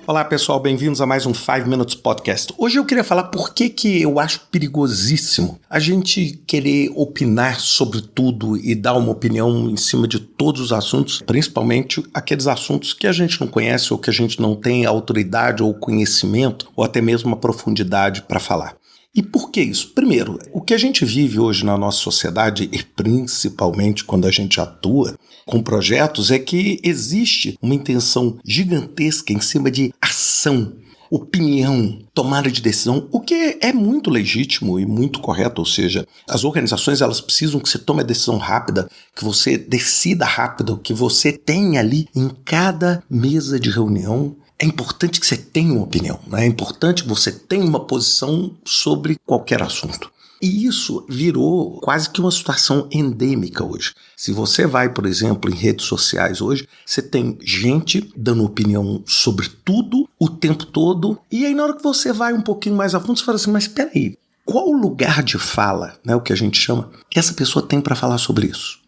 Olá pessoal, bem-vindos a mais um 5 Minutes Podcast. Hoje eu queria falar por que eu acho perigosíssimo a gente querer opinar sobre tudo e dar uma opinião em cima de todos os assuntos, principalmente aqueles assuntos que a gente não conhece ou que a gente não tem autoridade ou conhecimento ou até mesmo a profundidade para falar. E por que isso? Primeiro, o que a gente vive hoje na nossa sociedade, e principalmente quando a gente atua com projetos, é que existe uma intenção gigantesca em cima de ação, opinião, tomada de decisão, o que é muito legítimo e muito correto, ou seja, as organizações elas precisam que você tome a decisão rápida, que você decida rápido, que você tenha ali em cada mesa de reunião. É importante que você tenha uma opinião, né? É importante que você tenha uma posição sobre qualquer assunto. E isso virou quase que uma situação endêmica hoje. Se você vai, por exemplo, em redes sociais hoje, você tem gente dando opinião sobre tudo o tempo todo, e aí na hora que você vai um pouquinho mais a fundo, você fala assim, mas espera aí, qual lugar de fala, né, o que a gente chama, que essa pessoa tem para falar sobre isso?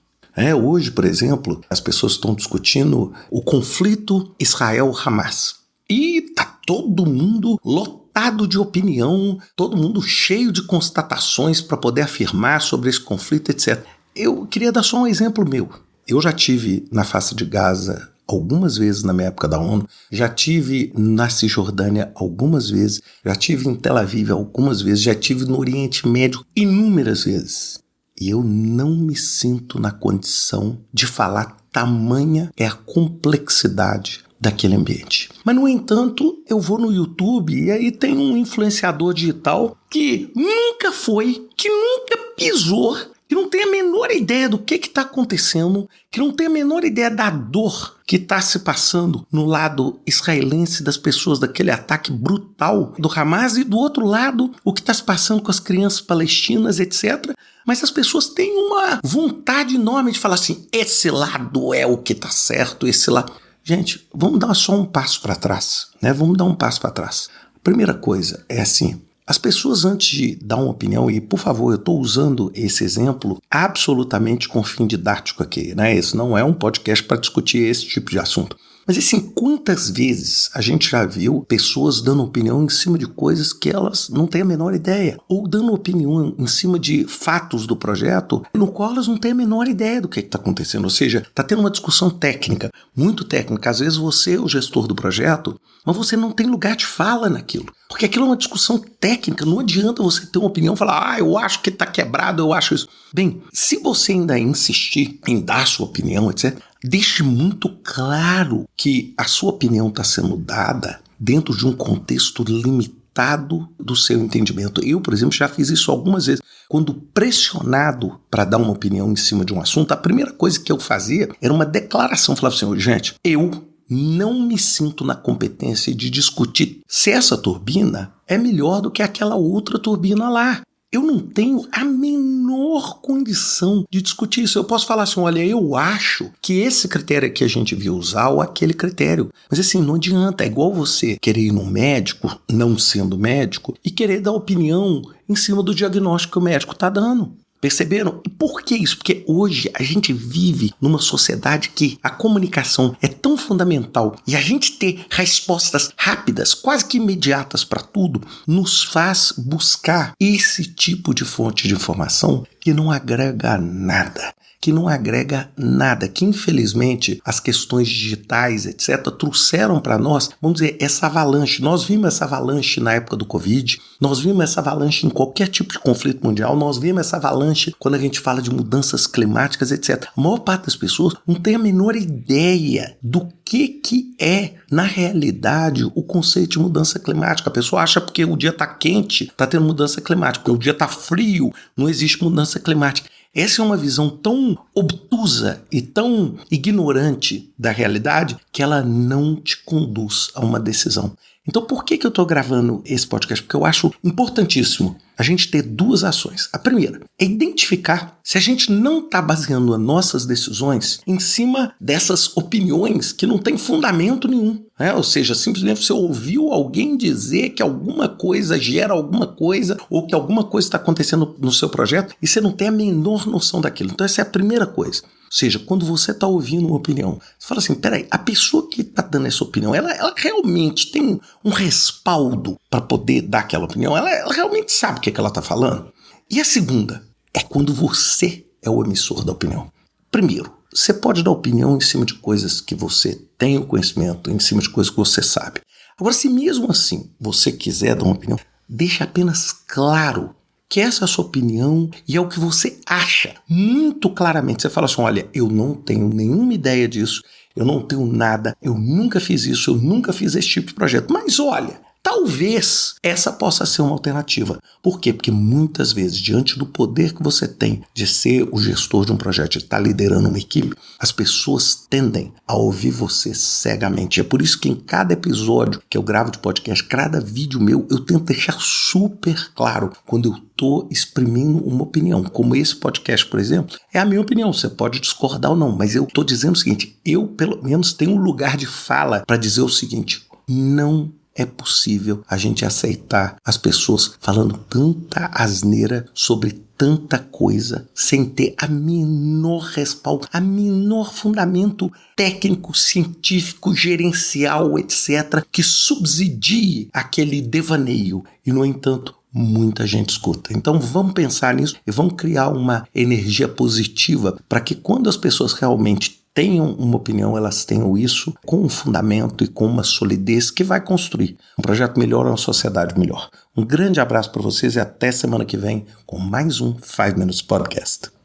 Hoje, por exemplo, as pessoas estão discutindo o conflito Israel-Hamas. E tá todo mundo lotado de opinião, todo mundo cheio de constatações para poder afirmar sobre esse conflito, etc. Eu queria dar só um exemplo meu. Eu já tive na faixa de Gaza algumas vezes na minha época da ONU, já tive na Cisjordânia algumas vezes, já tive em Tel Aviv algumas vezes, já tive no Oriente Médio inúmeras vezes. E eu não me sinto na condição de falar, tamanha é a complexidade daquele ambiente. Mas, no entanto, eu vou no YouTube e aí tem um influenciador digital que nunca foi, que nunca pisou, que não tem a menor ideia do que está acontecendo, que não tem a menor ideia da dor que está se passando no lado israelense das pessoas, daquele ataque brutal do Hamas, e do outro lado o que está se passando com as crianças palestinas, etc. Mas as pessoas têm uma vontade enorme de falar assim, esse lado é o que está certo, esse lado... Gente, vamos dar só um passo para trás, né? Vamos dar um passo para trás. A primeira coisa é assim, as pessoas antes de dar uma opinião, e por favor, eu estou usando esse exemplo absolutamente com fim didático aqui, né? Esse não é um podcast para discutir esse tipo de assunto. Mas assim, quantas vezes a gente já viu pessoas dando opinião em cima de coisas que elas não têm a menor ideia, ou dando opinião em cima de fatos do projeto no qual elas não têm a menor ideia do que está acontecendo, ou seja, está tendo uma discussão técnica, muito técnica, às vezes você é o gestor do projeto, mas você não tem lugar de fala naquilo, porque aquilo é uma discussão técnica, não adianta você ter uma opinião e falar, eu acho que está quebrado, eu acho isso. Bem, se você ainda insistir em dar sua opinião, etc., deixe muito claro que a sua opinião está sendo dada dentro de um contexto limitado do seu entendimento. Eu, por exemplo, já fiz isso algumas vezes. Quando pressionado para dar uma opinião em cima de um assunto, a primeira coisa que eu fazia era uma declaração. Eu falava assim, gente, eu não me sinto na competência de discutir se essa turbina é melhor do que aquela outra turbina lá. Eu não tenho a menor condição de discutir isso. Eu posso falar assim, olha, eu acho que esse critério aqui a gente devia usar ou aquele critério. Mas assim, não adianta. É igual você querer ir num médico, não sendo médico, e querer dar opinião em cima do diagnóstico que o médico está dando. Perceberam? E por que isso? Porque hoje a gente vive numa sociedade que a comunicação é tão fundamental e a gente ter respostas rápidas, quase que imediatas para tudo, nos faz buscar esse tipo de fonte de informação que não agrega nada. Que infelizmente as questões digitais, etc., trouxeram para nós, vamos dizer, essa avalanche. Nós vimos essa avalanche na época do Covid, nós vimos essa avalanche em qualquer tipo de conflito mundial, nós vimos essa avalanche quando a gente fala de mudanças climáticas, etc. A maior parte das pessoas não tem a menor ideia do que é, na realidade, o conceito de mudança climática. A pessoa acha porque o dia está quente, está tendo mudança climática, porque o dia está frio, não existe mudança climática. Essa é uma visão tão obtusa e tão ignorante da realidade que ela não te conduz a uma decisão. Então, por que eu estou gravando esse podcast? Porque eu acho importantíssimo a gente ter duas ações. A primeira é identificar se a gente não está baseando as nossas decisões em cima dessas opiniões que não têm fundamento nenhum. Ou seja, simplesmente você ouviu alguém dizer que alguma coisa gera alguma coisa ou que alguma coisa está acontecendo no seu projeto e você não tem a menor noção daquilo. Então essa é a primeira coisa. Ou seja, quando você está ouvindo uma opinião, você fala assim, peraí, a pessoa que está dando essa opinião, ela realmente tem um respaldo para poder dar aquela opinião? Ela realmente sabe o que ela está falando? E a segunda é quando você é o emissor da opinião. Primeiro, você pode dar opinião em cima de coisas que você tem o conhecimento, em cima de coisas que você sabe. Agora, se mesmo assim você quiser dar uma opinião, deixa apenas claro que essa é a sua opinião e é o que você acha muito claramente. Você fala assim, olha, eu não tenho nenhuma ideia disso, eu não tenho nada, eu nunca fiz isso, eu nunca fiz esse tipo de projeto. Mas olha, talvez essa possa ser uma alternativa. Por quê? Porque muitas vezes, diante do poder que você tem de ser o gestor de um projeto, de estar liderando uma equipe, as pessoas tendem a ouvir você cegamente. É por isso que em cada episódio que eu gravo de podcast, cada vídeo meu, eu tento deixar super claro quando eu estou exprimindo uma opinião. Como esse podcast, por exemplo, é a minha opinião. Você pode discordar ou não, mas eu estou dizendo o seguinte, eu pelo menos tenho um lugar de fala para dizer o seguinte, não é possível a gente aceitar as pessoas falando tanta asneira sobre tanta coisa sem ter a menor respaldo, a menor fundamento técnico, científico, gerencial, etc., que subsidie aquele devaneio. E, no entanto, muita gente escuta. Então vamos pensar nisso e vamos criar uma energia positiva para que quando as pessoas realmente tenham uma opinião, elas tenham isso com um fundamento e com uma solidez que vai construir um projeto melhor, uma sociedade melhor. Um grande abraço para vocês e até semana que vem com mais um 5 Minutes Podcast.